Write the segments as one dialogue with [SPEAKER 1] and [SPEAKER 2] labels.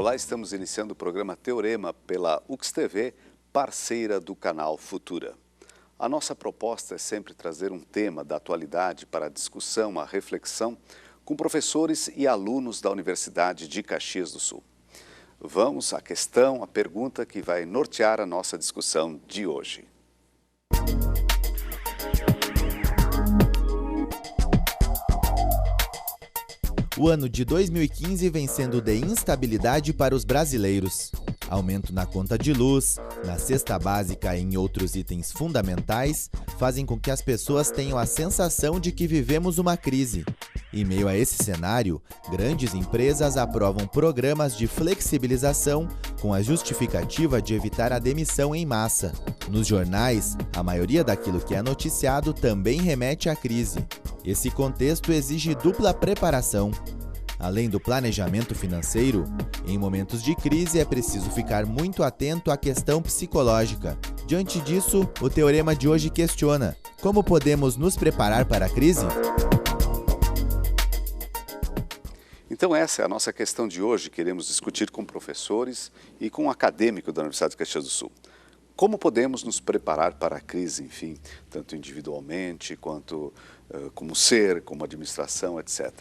[SPEAKER 1] Olá, estamos iniciando o programa Teorema pela UXTV, parceira do canal Futura. A nossa proposta é sempre trazer um tema da atualidade para a discussão, a reflexão, com professores e alunos da Universidade de Caxias do Sul. Vamos à questão, à pergunta que vai nortear a nossa discussão de hoje.
[SPEAKER 2] O ano de 2015 vem sendo de instabilidade para os brasileiros. Aumento na conta de luz, na cesta básica e em outros itens fundamentais fazem com que as pessoas tenham a sensação de que vivemos uma crise. Em meio a esse cenário, grandes empresas aprovam programas de flexibilização com a justificativa de evitar a demissão em massa. Nos jornais, a maioria daquilo que é noticiado também remete à crise. Esse contexto exige dupla preparação. Além do planejamento financeiro, em momentos de crise é preciso ficar muito atento à questão psicológica. Diante disso, o teorema de hoje questiona: como podemos nos preparar para a crise?
[SPEAKER 1] Então essa é a nossa questão de hoje. Queremos discutir com professores e com um acadêmico da Universidade de Caxias do Sul. Como podemos nos preparar para a crise, enfim, tanto individualmente quanto como ser, como administração, etc.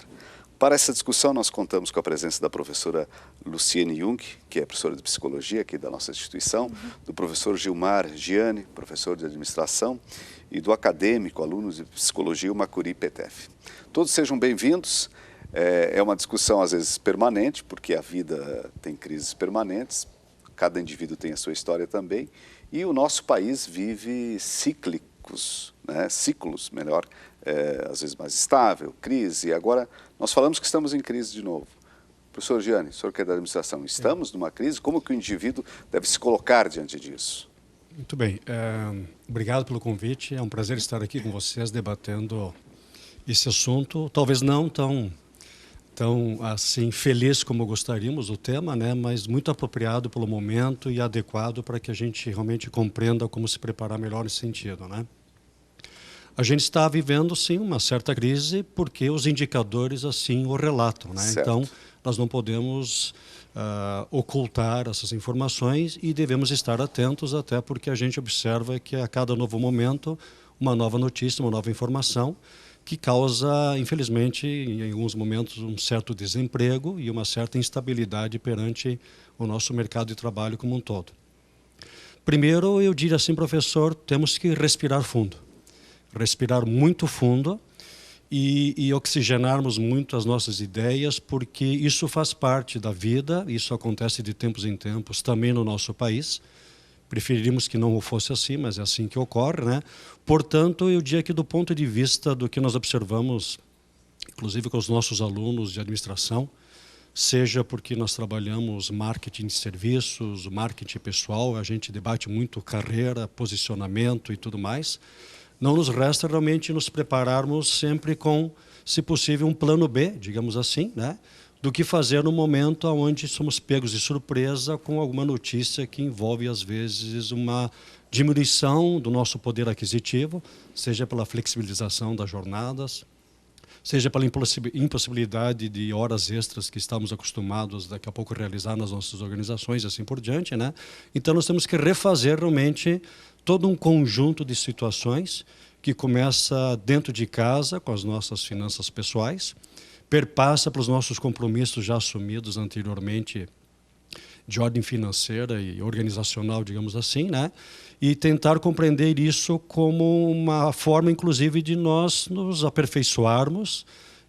[SPEAKER 1] Para essa discussão, nós contamos com a presença da professora Luciene Jung, que é professora de psicologia aqui da nossa instituição, do professor Gilmar Gianni, professor de administração, e do acadêmico, aluno de psicologia, o Macuri Petef. Todos sejam bem-vindos. É uma discussão, às vezes, permanente, porque a vida tem crises permanentes, cada indivíduo tem a sua história também, e o nosso país vive cíclicos, né? Ciclos, melhor, às vezes mais estável, crise. Agora, nós falamos que estamos em crise de novo. Professor Gianni, o senhor que é da administração, estamos numa crise? Como que o indivíduo deve se colocar diante disso?
[SPEAKER 3] Muito bem. Obrigado pelo convite. É um prazer estar aqui com vocês debatendo esse assunto. Talvez não tão assim feliz como gostaríamos do tema, né? Mas muito apropriado pelo momento e adequado para que a gente realmente compreenda como se preparar melhor nesse sentido, né? A gente está vivendo, sim, uma certa crise porque os indicadores assim o relatam, né? Então, nós não podemos ocultar essas informações e devemos estar atentos, até porque a gente observa que a cada novo momento, uma nova notícia, uma nova informação que causa, infelizmente, em alguns momentos, um certo desemprego e uma certa instabilidade perante o nosso mercado de trabalho como um todo. Primeiro, eu diria assim, professor, temos que respirar fundo. Respirar muito fundo e oxigenarmos muito as nossas ideias, porque isso faz parte da vida, isso acontece de tempos em tempos também no nosso país. Preferiríamos que não fosse assim, mas é assim que ocorre, né? Portanto, eu diria que do ponto de vista do que nós observamos, inclusive com os nossos alunos de administração, seja porque nós trabalhamos marketing de serviços, marketing pessoal, a gente debate muito carreira, posicionamento e tudo mais, não nos resta realmente nos prepararmos sempre com, se possível, um plano B, digamos assim, né? Do que fazer no momento onde somos pegos de surpresa com alguma notícia que envolve, às vezes, uma diminuição do nosso poder aquisitivo, seja pela flexibilização das jornadas, seja pela impossibilidade de horas extras que estamos acostumados daqui a pouco realizar nas nossas organizações e assim por diante, né? Então, nós temos que refazer realmente todo um conjunto de situações que começa dentro de casa, com as nossas finanças pessoais, perpassa pelos nossos compromissos já assumidos anteriormente de ordem financeira e organizacional, digamos assim, né? E tentar compreender isso como uma forma, inclusive, de nós nos aperfeiçoarmos,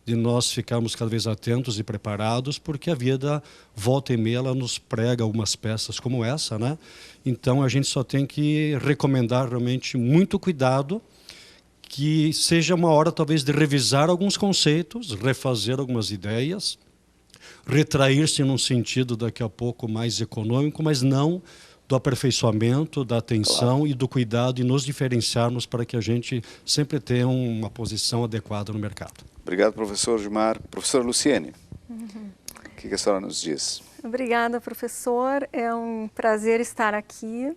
[SPEAKER 3] de nós ficarmos cada vez atentos e preparados, porque a vida, volta e meia, ela nos prega algumas peças como essa, né? Então, a gente só tem que recomendar realmente muito cuidado, que seja uma hora talvez de revisar alguns conceitos, refazer algumas ideias, retrair-se num sentido daqui a pouco mais econômico, mas não do aperfeiçoamento, da atenção e do cuidado e nos diferenciarmos para que a gente sempre tenha uma posição adequada no mercado.
[SPEAKER 1] Obrigado, professor Gilmar. Professora Luciene, o que a senhora nos diz?
[SPEAKER 4] Obrigada, professor. É um prazer estar aqui,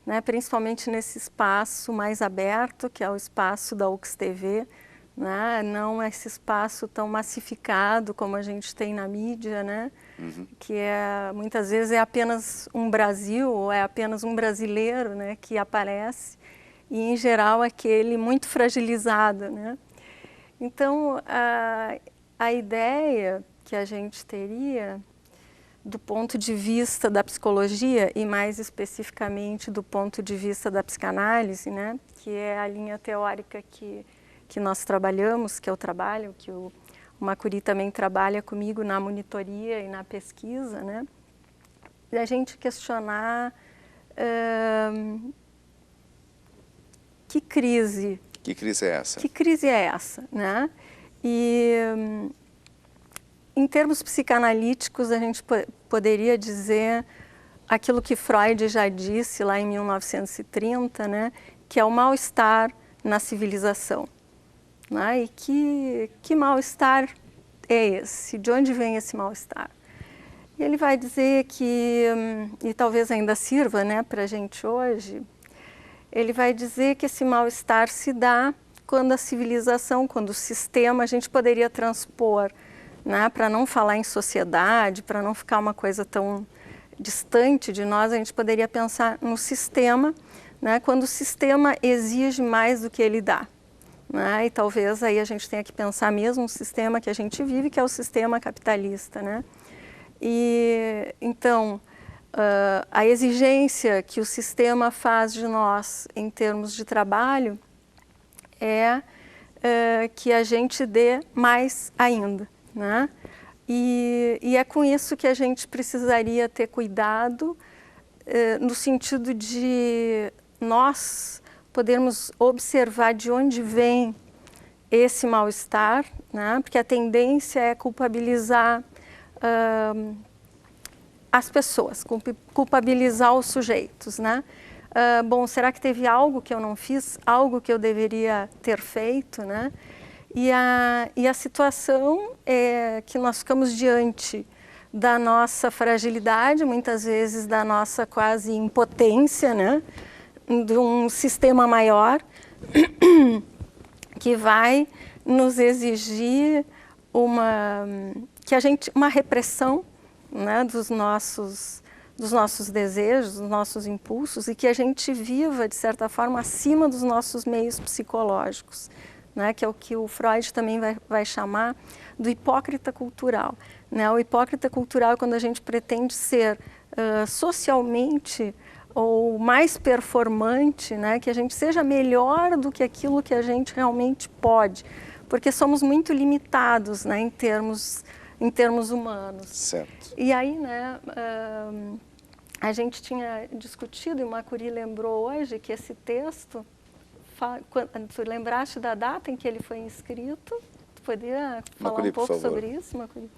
[SPEAKER 4] né, principalmente nesse espaço mais aberto, que é o espaço da UXTV, né? Não esse espaço tão massificado como a gente tem na mídia, né? Que muitas vezes é apenas um Brasil, ou é apenas um brasileiro, né, que aparece, e em geral aquele muito fragilizado, né? Então, a ideia que a gente teria, do ponto de vista da psicologia, e mais especificamente do ponto de vista da psicanálise, né, que é a linha teórica que nós trabalhamos, que eu trabalho, que o Macuri também trabalha comigo na monitoria e na pesquisa, né, da gente questionar que crise
[SPEAKER 1] é essa?
[SPEAKER 4] Que crise é essa, né? E em termos psicanalíticos, a gente poderia dizer aquilo que Freud já disse lá em 1930, né? Que é o mal-estar na civilização. Né? E que mal-estar é esse? De onde vem esse mal-estar? E ele vai dizer que, e talvez ainda sirva, né, para a gente hoje, ele vai dizer que esse mal-estar se dá quando a civilização, quando o sistema, a gente poderia transpor, né, para não falar em sociedade, para não ficar uma coisa tão distante de nós, a gente poderia pensar no sistema, né, quando o sistema exige mais do que ele dá. Né, e talvez aí a gente tenha que pensar mesmo no sistema que a gente vive, que é o sistema capitalista, né? E então, a exigência que o sistema faz de nós em termos de trabalho é que a gente dê mais ainda, né? E é com isso que a gente precisaria ter cuidado, no sentido de nós podermos observar de onde vem esse mal-estar, né? Porque a tendência é culpabilizar as pessoas, culpabilizar os sujeitos, né? Bom, será que teve algo que eu não fiz, algo que eu deveria ter feito, né? E a situação é que nós ficamos diante da nossa fragilidade, muitas vezes da nossa quase impotência, né? De um sistema maior que vai nos exigir uma repressão, né, dos nossos desejos, dos nossos impulsos, e que a gente viva, de certa forma, acima dos nossos meios psicológicos, né, que é o que o Freud também vai chamar do hipócrita cultural. Né? O hipócrita cultural é quando a gente pretende ser socialmente ou mais performante, né, que a gente seja melhor do que aquilo que a gente realmente pode, porque somos muito limitados, né, em termos humanos.
[SPEAKER 1] Certo.
[SPEAKER 4] E aí, né, a gente tinha discutido, e o Macuri lembrou hoje, que esse texto, tu lembraste da data em que ele foi inscrito? Tu poderia falar
[SPEAKER 1] Macuri,
[SPEAKER 4] um pouco
[SPEAKER 1] por favor.
[SPEAKER 4] sobre isso, Macuri?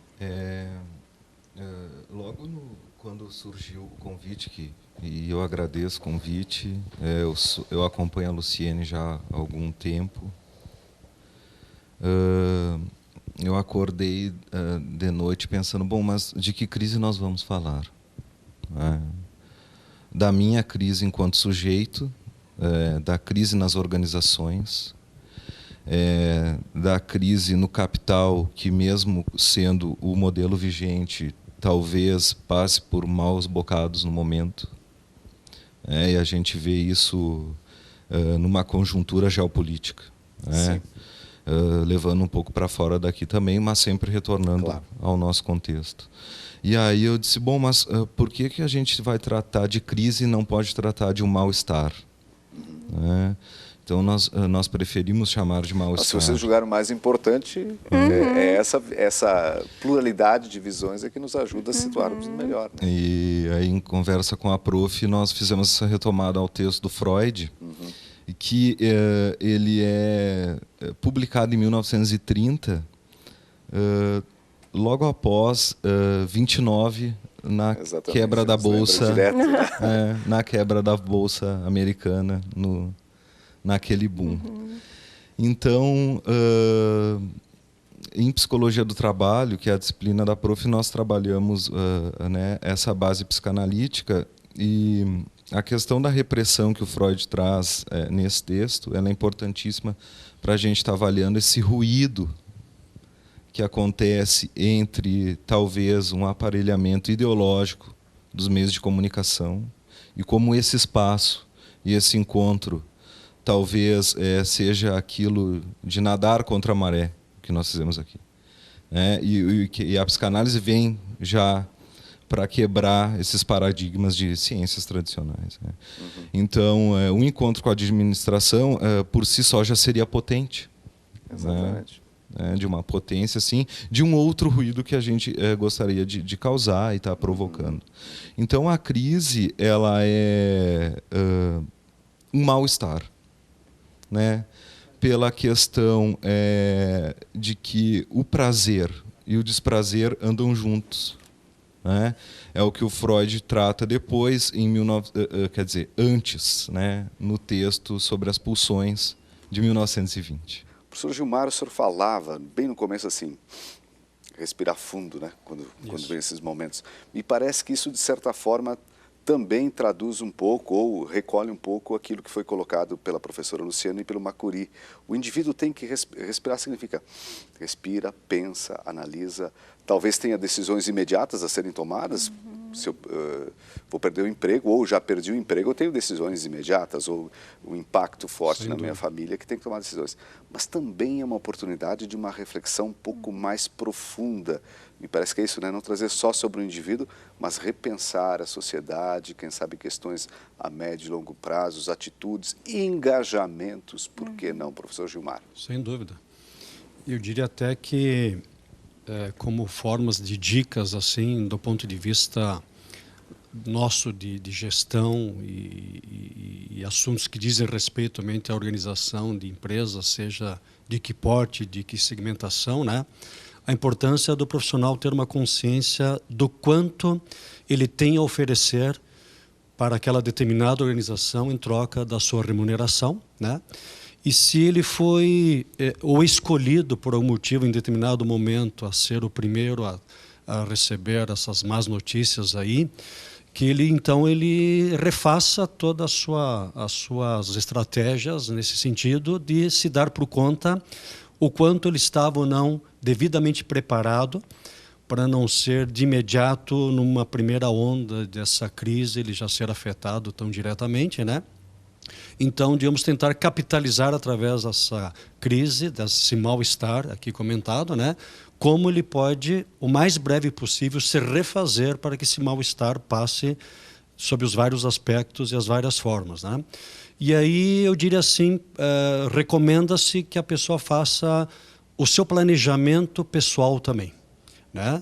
[SPEAKER 5] Logo quando surgiu o convite, e eu agradeço o convite, eu acompanho a Luciene já há algum tempo. Eu acordei de noite pensando, bom, mas de que crise nós vamos falar? Da minha crise enquanto sujeito, da crise nas organizações, da crise no capital, que mesmo sendo o modelo vigente, talvez passe por maus bocados no momento. E a gente vê isso numa conjuntura geopolítica. Levando um pouco para fora daqui também, mas sempre retornando
[SPEAKER 1] Claro.
[SPEAKER 5] ao nosso contexto. E aí eu disse, bom, mas por que a gente vai tratar de crise e não pode tratar de um mal-estar? Então nós preferimos chamar de mal-estar.
[SPEAKER 1] Se vocês julgaram mais importante, essa pluralidade de visões é que nos ajuda a situarmos melhor. Né?
[SPEAKER 5] E aí, em conversa com a prof, nós fizemos essa retomada ao texto do Freud, que ele é publicado em 1930, logo após 29, na
[SPEAKER 1] Exatamente,
[SPEAKER 5] quebra da
[SPEAKER 1] nos lembra
[SPEAKER 5] bolsa,
[SPEAKER 1] direto, né?
[SPEAKER 5] na quebra da bolsa americana, naquele boom. Então, em psicologia do trabalho, que é a disciplina da prof, nós trabalhamos essa base psicanalítica, e a questão da repressão que o Freud traz nesse texto, ela é importantíssima para a gente estar avaliando esse ruído que acontece entre, talvez, um aparelhamento ideológico dos meios de comunicação e como esse espaço e esse encontro talvez seja aquilo de nadar contra a maré que nós fizemos aqui. E a psicanálise vem já para quebrar esses paradigmas de ciências tradicionais. Né? Uhum. Então, um encontro com a administração, por si só, já seria potente.
[SPEAKER 1] Exatamente.
[SPEAKER 5] Né? De uma potência, assim, de um outro ruído que a gente gostaria de causar e estar provocando. Então, a crise ela é um mal-estar, né? Pela questão de que o prazer e o desprazer andam juntos. Né? É o que o Freud trata depois, antes, né? No texto sobre as pulsões de 1920.
[SPEAKER 1] Professor Gilmar, o senhor falava bem no começo assim, respirar fundo, né? Quando vem esses momentos. Me parece que isso, de certa forma, também traduz um pouco ou recolhe um pouco aquilo que foi colocado pela professora Luciana e pelo Macuri. O indivíduo tem que respirar, significa respira, pensa, analisa, talvez tenha decisões imediatas a serem tomadas. Se eu vou perder o emprego ou já perdi o emprego, eu tenho decisões imediatas ou um impacto forte na minha família que tem que tomar decisões. Mas também é uma oportunidade de uma reflexão um pouco mais profunda. Me parece que é isso, né? Não trazer só sobre o indivíduo, mas repensar a sociedade, quem sabe questões a médio e longo prazo, atitudes, engajamentos. Por que não, professor Gilmar?
[SPEAKER 3] Sem dúvida. Eu diria até que como formas de dicas, assim, do ponto de vista nosso de gestão e assuntos que dizem respeito realmente à organização de empresas, seja de que porte, de que segmentação, né? A importância do profissional ter uma consciência do quanto ele tem a oferecer para aquela determinada organização em troca da sua remuneração, né? E se ele foi ou escolhido por algum motivo em determinado momento a ser o primeiro a receber essas más notícias aí, que ele refaça todas as suas estratégias nesse sentido de se dar por conta o quanto ele estava ou não devidamente preparado para não ser de imediato, numa primeira onda dessa crise, ele já ser afetado tão diretamente, né? Então, devemos tentar capitalizar através dessa crise, desse mal-estar aqui comentado, né? Como ele pode, o mais breve possível, se refazer para que esse mal-estar passe sob os vários aspectos e as várias formas, né? E aí, eu diria assim, recomenda-se que a pessoa faça o seu planejamento pessoal também, né?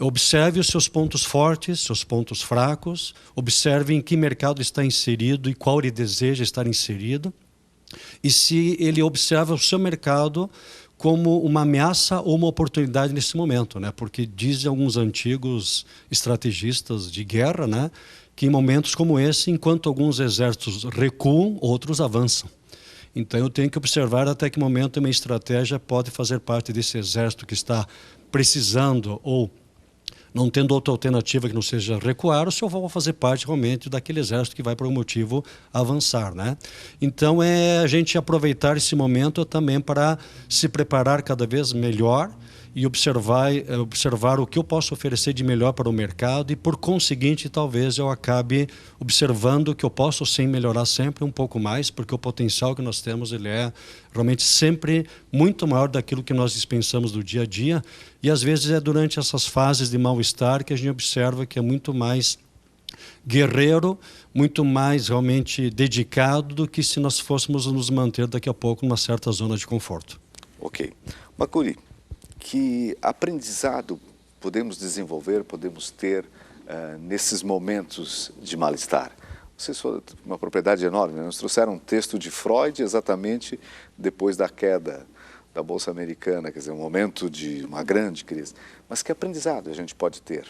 [SPEAKER 3] Observe os seus pontos fortes, seus pontos fracos, observe em que mercado está inserido e qual ele deseja estar inserido. E se ele observa o seu mercado como uma ameaça ou uma oportunidade nesse momento, né? Porque dizem alguns antigos estrategistas de guerra, né, que em momentos como esse, enquanto alguns exércitos recuam, outros avançam. Então eu tenho que observar até que momento a minha estratégia pode fazer parte desse exército que está precisando ou não tendo outra alternativa que não seja recuar, ou se eu vou fazer parte realmente daquele exército que vai, por um motivo, avançar, né? Então, a gente aproveitar esse momento também para se preparar cada vez melhor e observar o que eu posso oferecer de melhor para o mercado e, por conseguinte, talvez eu acabe observando que eu posso, sim, melhorar sempre um pouco mais, porque o potencial que nós temos ele é realmente sempre muito maior daquilo que nós dispensamos do dia a dia e, às vezes, é durante essas fases de mal-estar que a gente observa que é muito mais guerreiro, muito mais realmente dedicado do que se nós fôssemos nos manter daqui a pouco numa certa zona de conforto.
[SPEAKER 1] Ok. Macuri, que aprendizado podemos desenvolver, podemos ter nesses momentos de mal-estar? Vocês foram uma propriedade enorme, né? Nos trouxeram um texto de Freud exatamente depois da queda da Bolsa Americana, quer dizer, um momento de uma grande crise. Mas que aprendizado a gente pode ter?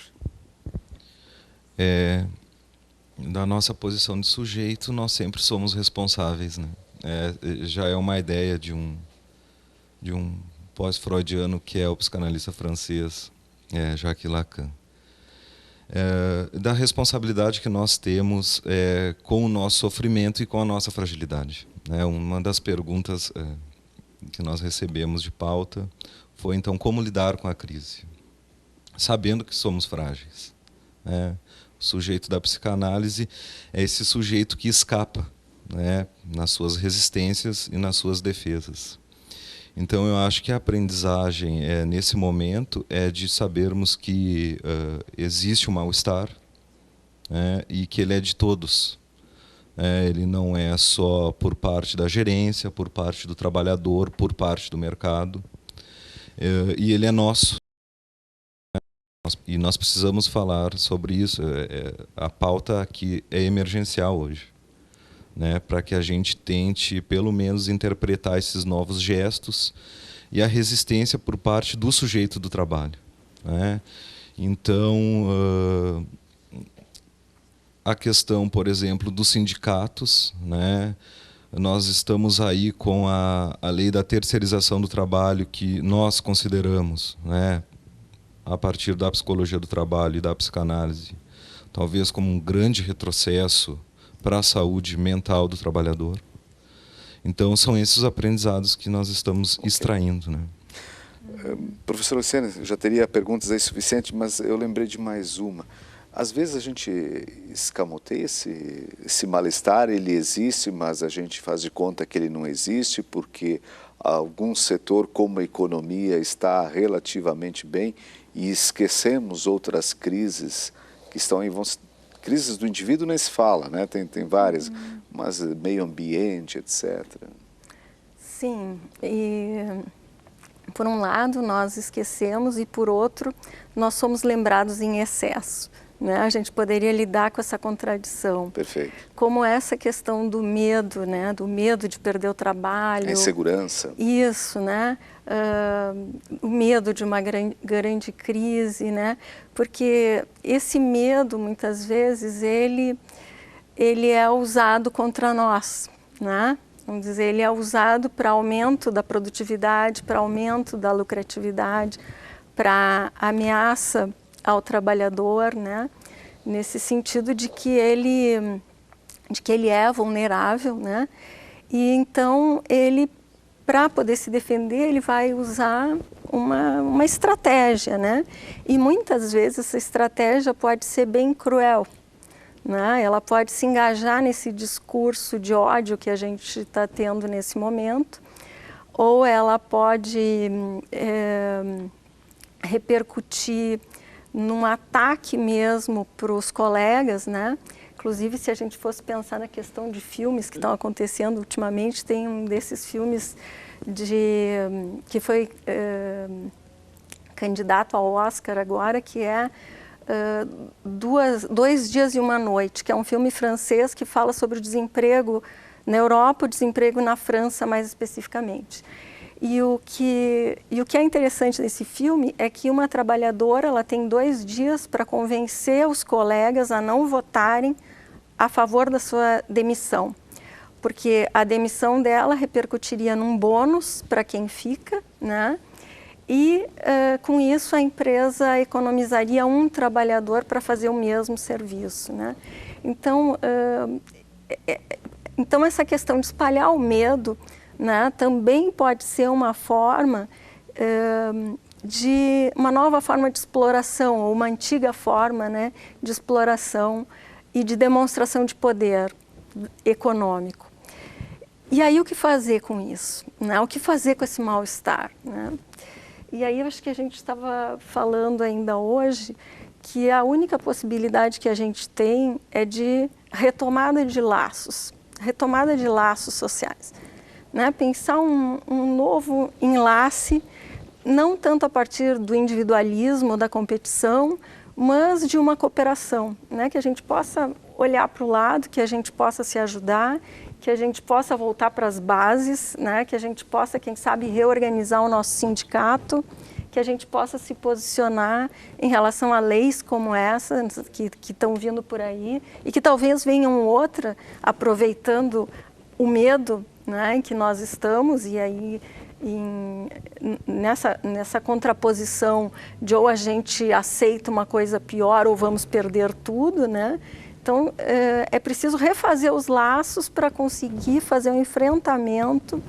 [SPEAKER 5] Da nossa posição de sujeito, nós sempre somos responsáveis, né? Já é uma ideia de um pós-freudiano que é o psicanalista francês Jacques Lacan. da responsabilidade que nós temos com o nosso sofrimento e com a nossa fragilidade. Uma das perguntas que nós recebemos de pauta foi, então, como lidar com a crise, sabendo que somos frágeis. O sujeito da psicanálise é esse sujeito que escapa, nas suas resistências e nas suas defesas. Então, eu acho que a aprendizagem nesse momento é de sabermos que existe um mal-estar, e que ele é de todos. Ele não é só por parte da gerência, por parte do trabalhador, por parte do mercado. E ele é nosso. E nós precisamos falar sobre isso. A pauta aqui é emergencial hoje, para que a gente tente, pelo menos, interpretar esses novos gestos e a resistência por parte do sujeito do trabalho. Então, a questão, por exemplo, dos sindicatos, nós estamos aí com a lei da terceirização do trabalho, que nós consideramos, a partir da psicologia do trabalho e da psicanálise, talvez como um grande retrocesso para a saúde mental do trabalhador. Então, são esses aprendizados que nós estamos extraindo.
[SPEAKER 1] Professor Luciano, já teria perguntas aí suficiente, mas eu lembrei de mais uma. Às vezes a gente escamoteia esse mal-estar, ele existe, mas a gente faz de conta que ele não existe, porque algum setor, como a economia, está relativamente bem e esquecemos outras crises que estão aí. Crises do indivíduo nem se fala, tem várias, mas meio ambiente, etc.
[SPEAKER 4] Sim, e por um lado nós esquecemos e por outro nós somos lembrados em excesso. A gente poderia lidar com essa contradição.
[SPEAKER 1] Perfeito.
[SPEAKER 4] Como essa questão do medo, do medo de perder o trabalho.
[SPEAKER 1] A insegurança.
[SPEAKER 4] Isso, o medo de uma grande crise, porque esse medo, muitas vezes, ele é usado contra nós, Vamos dizer, ele é usado para aumento da produtividade, para aumento da lucratividade, para ameaça ao trabalhador, nesse sentido de que ele é vulnerável, e então ele, para poder se defender, ele vai usar uma estratégia, e muitas vezes essa estratégia pode ser bem cruel, ela pode se engajar nesse discurso de ódio que a gente está tendo nesse momento, ou ela pode repercutir num ataque mesmo para os colegas, Inclusive, se a gente fosse pensar na questão de filmes que estão acontecendo ultimamente, tem um desses filmes que foi candidato ao Oscar agora, que é 2 Dias e uma Noite, que é um filme francês que fala sobre o desemprego na Europa, o desemprego na França mais especificamente. E o que é interessante nesse filme é que uma trabalhadora ela tem 2 dias para convencer os colegas a não votarem a favor da sua demissão, porque a demissão dela repercutiria num bônus para quem fica, e com isso a empresa economizaria um trabalhador para fazer o mesmo serviço, Então, então essa questão de espalhar o medo também pode ser uma forma de uma nova forma de exploração, ou uma antiga forma de exploração e de demonstração de poder econômico. E aí o que fazer com isso? O que fazer com esse mal-estar? E aí eu acho que a gente estava falando ainda hoje que a única possibilidade que a gente tem é de retomada de laços sociais. Pensar um novo enlace, não tanto a partir do individualismo, da competição, mas de uma cooperação, que a gente possa olhar para o lado, que a gente possa se ajudar, que a gente possa voltar para as bases, que a gente possa, quem sabe, reorganizar o nosso sindicato, que a gente possa se posicionar em relação a leis como essa, que estão vindo por aí, e que talvez venham outra, aproveitando o medo em que nós estamos, e aí nessa contraposição de ou a gente aceita uma coisa pior ou vamos perder tudo, né? Então, é preciso refazer os laços para conseguir fazer um enfrentamento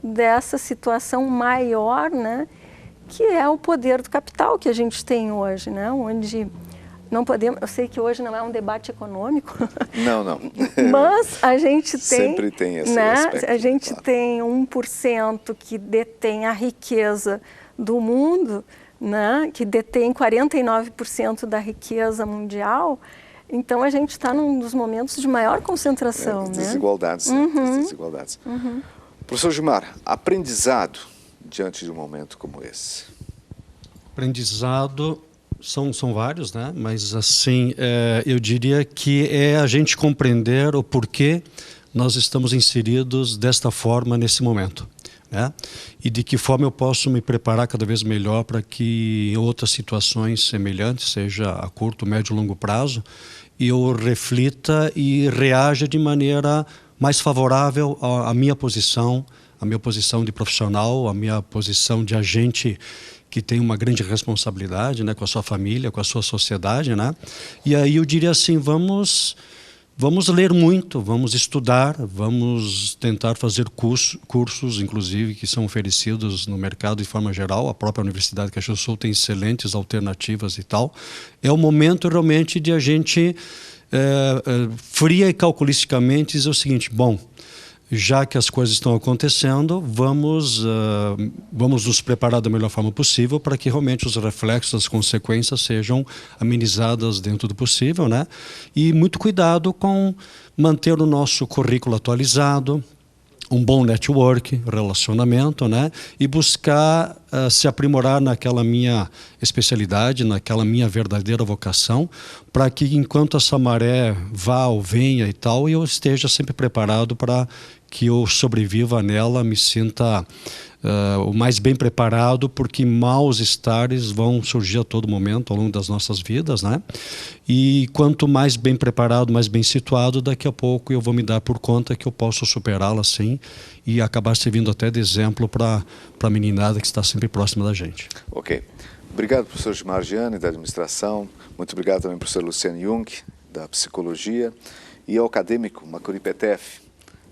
[SPEAKER 4] dessa situação maior, né? Que é o poder do capital que a gente tem hoje, né? Onde não podemos... Eu sei que hoje não é um debate econômico.
[SPEAKER 1] Não, não.
[SPEAKER 4] Mas a gente tem...
[SPEAKER 1] Sempre tem esse aspecto.
[SPEAKER 4] A gente
[SPEAKER 1] claro.
[SPEAKER 4] tem 1% que detém a riqueza do mundo, né? Que detém 49% da riqueza mundial. Então, a gente está num dos momentos de maior concentração, né?
[SPEAKER 1] Desigualdades, desigualdades. Professor Gilmar, aprendizado diante de um momento como esse?
[SPEAKER 3] Aprendizado são vários, né? Mas assim, eu diria que é a gente compreender o porquê nós estamos inseridos desta forma nesse momento, né? E de que forma eu posso me preparar cada vez melhor para que em outras situações semelhantes, seja a curto, médio e longo prazo, eu reflita e reaja de maneira mais favorável à minha posição de profissional, a minha posição de agente que tem uma grande responsabilidade, né, com a sua família, com a sua sociedade, né? E aí eu diria assim, vamos ler muito, vamos estudar, vamos tentar fazer cursos, inclusive, que são oferecidos no mercado de forma geral. A própria Universidade de Caxias do Sul tem excelentes alternativas e tal. É o momento realmente de a gente, fria e calculisticamente, dizer o seguinte, bom, já que as coisas estão acontecendo, vamos nos preparar da melhor forma possível para que realmente os reflexos, as consequências sejam amenizadas dentro do possível, né? E muito cuidado com manter o nosso currículo atualizado, um bom network, relacionamento, né? E buscar se aprimorar naquela minha especialidade, naquela minha verdadeira vocação, para que enquanto essa maré vá ou venha e tal, eu esteja sempre preparado para que eu sobreviva nela, me sinta o mais bem preparado, porque maus estares vão surgir a todo momento ao longo das nossas vidas, né? E quanto mais bem preparado, mais bem situado, daqui a pouco eu vou me dar por conta que eu posso superá-la assim e acabar servindo até de exemplo para a meninada que está sempre próxima da gente.
[SPEAKER 1] Ok. Obrigado, professor Gilmar Gianni, da administração. Muito obrigado também, professor Luciano Jung, da psicologia. E ao acadêmico Macuri Petef.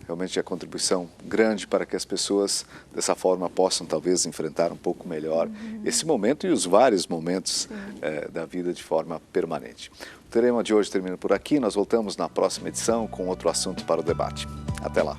[SPEAKER 1] Realmente é contribuição grande para que as pessoas, dessa forma, possam talvez enfrentar um pouco melhor esse momento e os vários momentos da vida de forma permanente. O tema de hoje termina por aqui. Nós voltamos na próxima edição com outro assunto para o debate. Até lá.